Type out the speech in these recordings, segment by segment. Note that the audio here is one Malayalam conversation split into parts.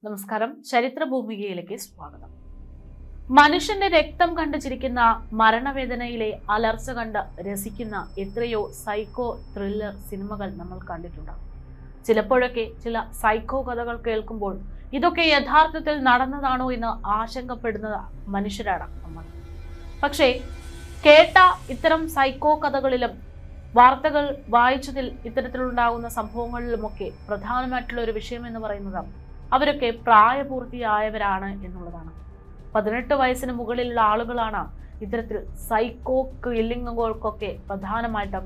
നമസ്കാരം. ചരിത്രഭൂമികയിലേക്ക് സ്വാഗതം. മനുഷ്യന്റെ രക്തം കണ്ടു ചിരിക്കുന്ന, മരണവേദനയിലെ അലർച്ച കണ്ട് രസിക്കുന്ന എത്രയോ സൈക്കോ ത്രില്ലർ സിനിമകൾ നമ്മൾ കണ്ടിട്ടുണ്ടാകും. ചിലപ്പോഴൊക്കെ ചില സൈക്കോ കഥകൾ കേൾക്കുമ്പോൾ ഇതൊക്കെ യഥാർത്ഥത്തിൽ നടന്നതാണോ എന്ന് ആശങ്കപ്പെടുന്ന മനുഷ്യരാണ് നമ്മൾ. പക്ഷേ കേട്ട ഇത്തരം സൈക്കോ കഥകളിലും വാർത്തകൾ വായിച്ചതിൽ ഇത്തരത്തിലുണ്ടാകുന്ന സംഭവങ്ങളിലുമൊക്കെ പ്രധാനമായിട്ടുള്ള ഒരു വിഷയം എന്ന് പറയുന്നത് അവരൊക്കെ പ്രായപൂർത്തിയായവരാണ് എന്നുള്ളതാണ്. 18 വയസ്സിന് മുകളിലുള്ള ആളുകളാണ് ഇത്തരത്തിൽ സൈക്കോ കില്ലിങ്ങുകൾക്കൊക്കെ പ്രധാനമായിട്ടും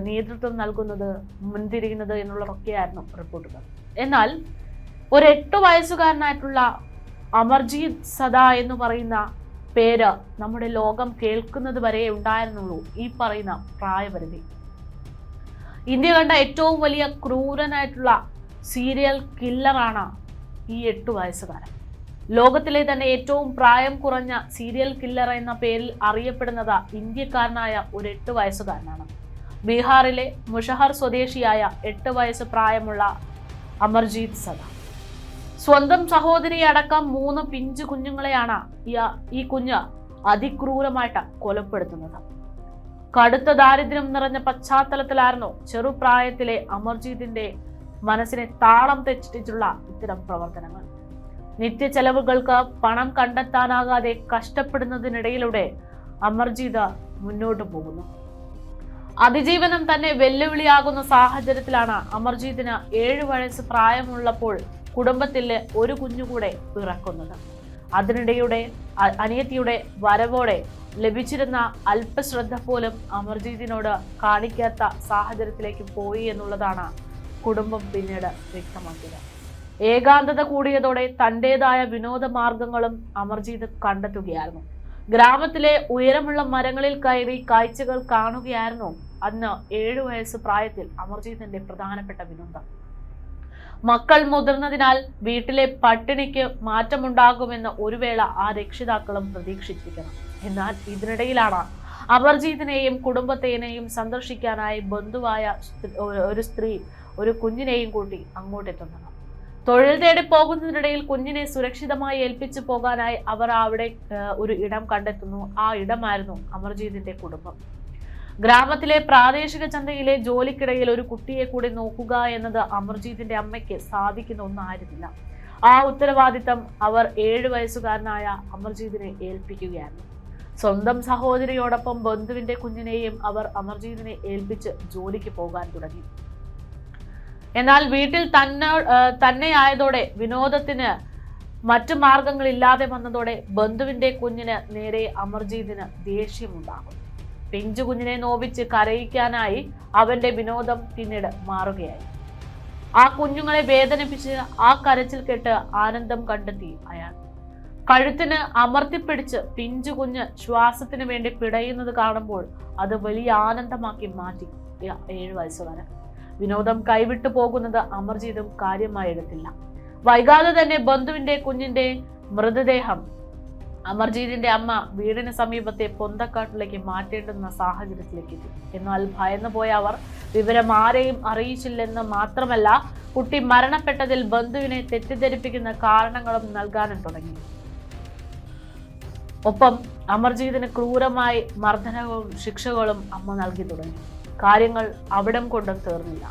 നേതൃത്വം നൽകുന്നത്, മുൻതിരിയുന്നത് എന്നുള്ളതൊക്കെയായിരുന്നു റിപ്പോർട്ടുകൾ. എന്നാൽ ഒരു 8 വയസ്സുകാരനായിട്ടുള്ള അമർജീത് സദ എന്ന് പറയുന്ന പേര് നമ്മുടെ ലോകം കേൾക്കുന്നത് വരെ ഉണ്ടായിരുന്നുള്ളൂ ഈ പറയുന്ന പ്രായപരിധി. ഇന്ത്യ കണ്ട ഏറ്റവും വലിയ ക്രൂരനായിട്ടുള്ള സീരിയൽ കില്ലറാണ് ഈ 8 വയസ്സുകാരൻ. ലോകത്തിലെ തന്നെ ഏറ്റവും പ്രായം കുറഞ്ഞ സീരിയൽ കില്ലർ എന്ന പേരിൽ അറിയപ്പെടുന്നത് ഇന്ത്യക്കാരനായ ഒരു 8 വയസ്സുകാരനാണ്. ബീഹാറിലെ മുഷഹർ സ്വദേശിയായ 8 വയസ്സ് പ്രായമുള്ള അമർജീത് സദ സ്വന്തം സഹോദരിയെ അടക്കം 3 പിഞ്ചു കുഞ്ഞുങ്ങളെയാണ് ഈ കുഞ്ഞ് അതിക്രൂരമായിട്ട് കൊലപ്പെടുത്തുന്നത്. കടുത്ത ദാരിദ്ര്യം നിറഞ്ഞ പശ്ചാത്തലത്തിലായിരുന്നു ചെറുപ്രായത്തിലെ അമർജീതിന്റെ മനസ്സിനെ താളം തെറ്റിച്ചുള്ള ഇത്തരം പ്രവർത്തനങ്ങൾ. നിത്യ ചെലവുകൾക്ക് പണം കണ്ടെത്താനാകാതെ കഷ്ടപ്പെടുന്നതിനിടയിലൂടെ അമർജീത് മുന്നോട്ട് പോകുന്നു. അതിജീവനം തന്നെ വെല്ലുവിളിയാകുന്ന സാഹചര്യത്തിലാണ് അമർജീതിന് 7 വയസ്സ് പ്രായമുള്ളപ്പോൾ കുടുംബത്തിലെ ഒരു കുഞ്ഞുകൂടെ പിറക്കുന്നത്. അതിനിടയുടെ അനിയത്തിയുടെ വരവോടെ ലഭിച്ചിരുന്ന അല്പശ്രദ്ധ പോലും അമർജീതിനോട് കാണിക്കാത്ത സാഹചര്യത്തിലേക്ക് പോയി എന്നുള്ളതാണ് കുടുംബം പിന്നീട് വ്യക്തമാക്കിയത്. ഏകാന്തത കൂടിയതോടെ തൻ്റെതായ വിനോദ മാർഗങ്ങളും അമർജീത് കണ്ടെത്തുകയായിരുന്നു. ഗ്രാമത്തിലെ ഉയരമുള്ള മരങ്ങളിൽ കയറി കാഴ്ചകൾ കാണുകയായിരുന്നു അന്ന് 7 വയസ്സ് പ്രായത്തിൽ അമർജീതിന്റെ പ്രധാനപ്പെട്ട വിനോദം. മക്കൾ മുതിർന്നതിനാൽ വീട്ടിലെ പട്ടിണിക്ക് മാറ്റമുണ്ടാകുമെന്ന് ഒരു വേള ആ രക്ഷിതാക്കളും പ്രതീക്ഷിച്ചിരിക്കണം. എന്നാൽ ഇതിനിടയിലാണ് അമർജീതിനെയും കുടുംബത്തേനെയും സന്ദർശിക്കാനായി ബന്ധുവായ ഒരു സ്ത്രീ ഒരു കുഞ്ഞിനെയും കൂട്ടി അങ്ങോട്ടെത്തുന്നത്. തൊഴിൽ തേടി പോകുന്നതിനിടയിൽ കുഞ്ഞിനെ സുരക്ഷിതമായി ഏൽപ്പിച്ചു പോകാനായി അവർ അവിടെ ഒരു ഇടം കണ്ടെത്തുന്നു. ആ ഇടമായിരുന്നു അമർജീതിന്റെ കുടുംബം. ഗ്രാമത്തിലെ പ്രാദേശിക ചന്തയിലെ ജോലിക്കിടയിൽ ഒരു കുട്ടിയെ കൂടി നോക്കുക എന്നത് അമർജീതിന്റെ അമ്മയ്ക്ക് സാധിക്കുന്ന ഒന്നായിരുന്നില്ല. ആ ഉത്തരവാദിത്തം അവർ 7 വയസ്സുകാരനായ അമർജീതിനെ ഏൽപ്പിക്കുകയായിരുന്നു. സ്വന്തം സഹോദരിയോടൊപ്പം ബന്ധുവിന്റെ കുഞ്ഞിനെയും അവർ അമർജീതിനെ ഏൽപ്പിച്ച് ജോലിക്ക് പോകാൻ തുടങ്ങി. എന്നാൽ വീട്ടിൽ തന്നെ ആയതോടെ വിനോദത്തിന് മറ്റു മാർഗങ്ങളില്ലാതെ വന്നതോടെ ബന്ധുവിന്റെ കുഞ്ഞിന് നേരെ അമർജീതിന് ദേഷ്യമുണ്ടാകും. പിഞ്ചു കുഞ്ഞിനെ നോവിച്ച് കരയിക്കാനായി അവന്റെ വിനോദം പിന്നീട് മാറുകയായി. ആ കുഞ്ഞുങ്ങളെ വേദനിപ്പിച്ച് ആ കരച്ചിൽ കേട്ട് ആനന്ദം കണ്ടെത്തി അയാൾ. കഴുത്തിന് അമർത്തിപ്പിടിച്ച് പിഞ്ചു കുഞ്ഞ് ശ്വാസത്തിന് വേണ്ടി പിടയുന്നത് കാണുമ്പോൾ അത് വലിയ ആനന്ദമാക്കി മാറ്റി 7 വയസ്സുകാരൻ. വിനോദം കൈവിട്ടു പോകുന്നത് അമർജീതും കാര്യമായി എടുത്തില്ല. വൈകാതെ തന്നെ ബന്ധുവിന്റെ കുഞ്ഞിന്റെ മൃതദേഹം അമർജീതിന്റെ അമ്മ വീടിന് സമീപത്തെ പൊന്തക്കാട്ടിലേക്ക് മാറ്റേണ്ടുന്ന സാഹചര്യത്തിലേക്ക് എത്തി. എന്നാൽ ഭയന്നു പോയ അവർ വിവരം ആരെയും അറിയിച്ചില്ലെന്ന് മാത്രമല്ല, കുട്ടി മരണപ്പെട്ടതിൽ ബന്ധുവിനെ തെറ്റിദ്ധരിപ്പിക്കുന്ന കാരണങ്ങളും നൽകാനും തുടങ്ങി. ഒപ്പം അമർജീതിന് ക്രൂരമായി മർദ്ദനവും ശിക്ഷകളും അമ്മ നൽകി തുടങ്ങി. കാര്യങ്ങൾ അവിടം കൊണ്ടും തീർന്നില്ല.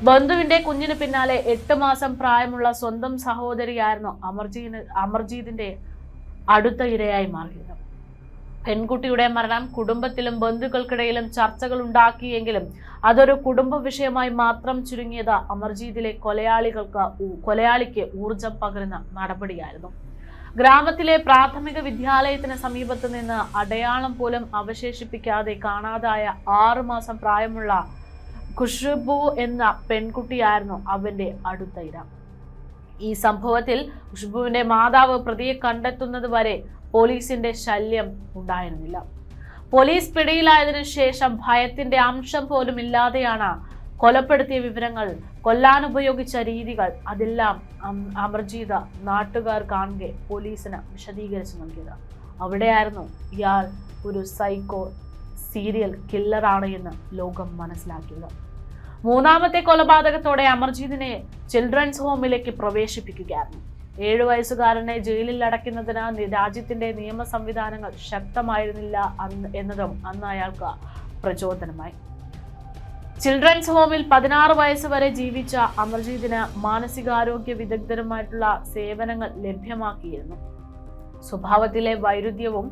ബന്ധുവിന്റെ കുഞ്ഞിന് പിന്നാലെ 8 മാസം പ്രായമുള്ള സ്വന്തം സഹോദരിയായിരുന്നു അമർജീതിന്റെ അടുത്ത ഇരയായി മാറിയത്. പെൺകുട്ടിയുടെ മരണം കുടുംബത്തിലും ബന്ധുക്കൾക്കിടയിലും ചർച്ചകൾ ഉണ്ടാക്കിയെങ്കിലും അതൊരു കുടുംബ വിഷയമായി മാത്രം ചുരുങ്ങിയത് അമർജീതിലെ കൊലയാളിക്ക് ഊർജം പകരുന്ന നടപടിയായിരുന്നു. ഗ്രാമത്തിലെ പ്രാഥമിക വിദ്യാലയത്തിന് സമീപത്ത് നിന്ന് അടയാളം പോലും അവശേഷിപ്പിക്കാതെ കാണാതായ 6 മാസം പ്രായമുള്ള ഖുഷ്ബു എന്ന പെൺകുട്ടിയായിരുന്നു അവന്റെ അടുത്ത ഇര. ഈ സംഭവത്തിൽ ഖുഷ്ബുവിന്റെ മാതാവ് പ്രതിയെ കണ്ടെത്തുന്നത് വരെ പോലീസിന്റെ ശല്യം ഉണ്ടായിരുന്നില്ല. പോലീസ് പിടിയിലായതിനു ശേഷം ഭയത്തിന്റെ അംശം പോലും ഇല്ലാതെയാണ് കൊലപ്പെടുത്തിയ വിവരങ്ങൾ, കൊല്ലാനുപയോഗിച്ച രീതികൾ അതെല്ലാം അമർജീത് നാട്ടുകാർ കാണുക പോലീസിന് വിശദീകരിച്ചു നൽകിയത്. അവിടെയായിരുന്നു ഇയാൾ ഒരു സൈക്കോ സീരിയൽ കില്ലറാണ് എന്ന് ലോകം മനസ്സിലാക്കിയത്. മൂന്നാമത്തെ കൊലപാതകത്തോടെ അമർജീതിനെ ചിൽഡ്രൻസ് ഹോമിലേക്ക് പ്രവേശിപ്പിക്കുകയായിരുന്നു. 7 വയസ്സുകാരനെ ജയിലിൽ അടയ്ക്കുന്നതിന് രാജ്യത്തിന്റെ നിയമ സംവിധാനങ്ങൾ ശക്തമായിരുന്നില്ല എന്നതും അന്ന് അയാൾക്ക് പ്രചോദനമായി. ചിൽഡ്രൻസ് ഹോമിൽ 16 വയസ്സ് വരെ ജീവിച്ച അമർജീതിന് മാനസികാരോഗ്യ വിദഗ്ധരുമായിട്ടുള്ള സേവനങ്ങൾ ലഭ്യമാക്കിയിരുന്നു. സ്വഭാവത്തിലെ വൈരുദ്ധ്യവും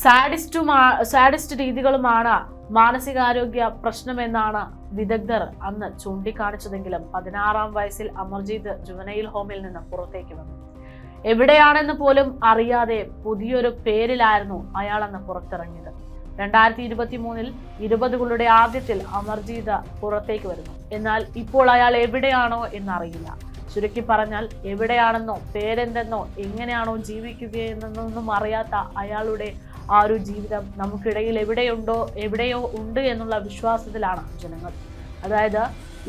സാഡിസ്റ്റ് രീതികളുമാണ് മാനസികാരോഗ്യ പ്രശ്നമെന്നാണ് വിദഗ്ധർ അന്ന് ചൂണ്ടിക്കാണിച്ചതെങ്കിലും 16-ാം വയസ്സിൽ അമർജീത് ജുവനൈൽ ഹോമിൽ നിന്ന് പുറത്തേക്ക് വന്നു. എവിടെയാണെന്ന് പോലും അറിയാതെ പുതിയൊരു പേരിലായിരുന്നു അയാൾ അന്ന് പുറത്തിറങ്ങിയത്. 2023-ൽ 20കളുടെ ആദ്യത്തിൽ അമർജീത് പുറത്തേക്ക് വരുന്നു. എന്നാൽ ഇപ്പോൾ അയാൾ എവിടെയാണോ എന്നറിയില്ല. ചുരുക്കി പറഞ്ഞാൽ, എവിടെയാണെന്നോ പേരെന്തെന്നോ എങ്ങനെയാണോ ജീവിക്കുകയെന്നൊന്നും അറിയാത്ത അയാളുടെ ആ ഒരു ജീവിതം നമുക്കിടയിൽ എവിടെയോ ഉണ്ട് എന്നുള്ള വിശ്വാസത്തിലാണ് ജനങ്ങൾ. അതായത്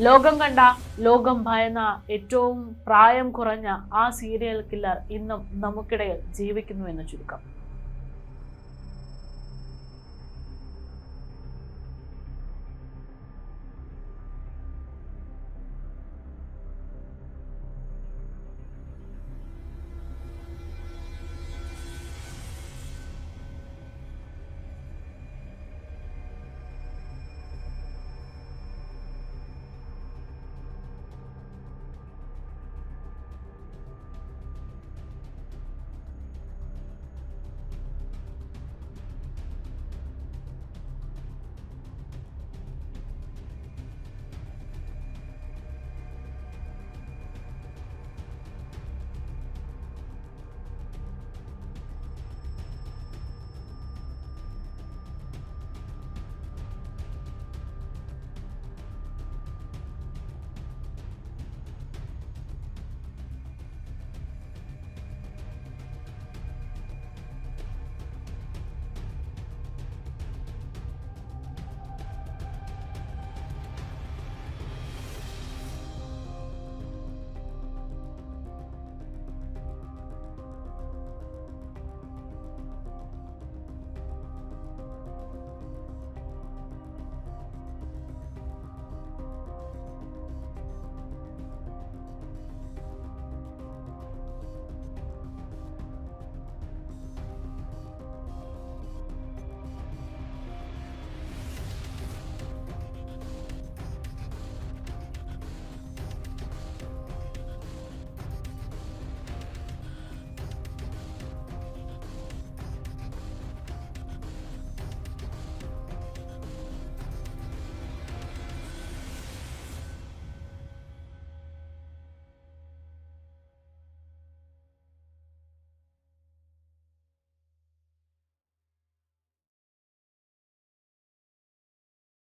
ലോകം കണ്ട, ലോകം ഭയന്ന, ഏറ്റവും പ്രായം കുറഞ്ഞ ആ സീരിയൽ കില്ലർ ഇന്നും നമുക്കിടയിൽ ജീവിക്കുന്നു എന്ന് ചുരുക്കം.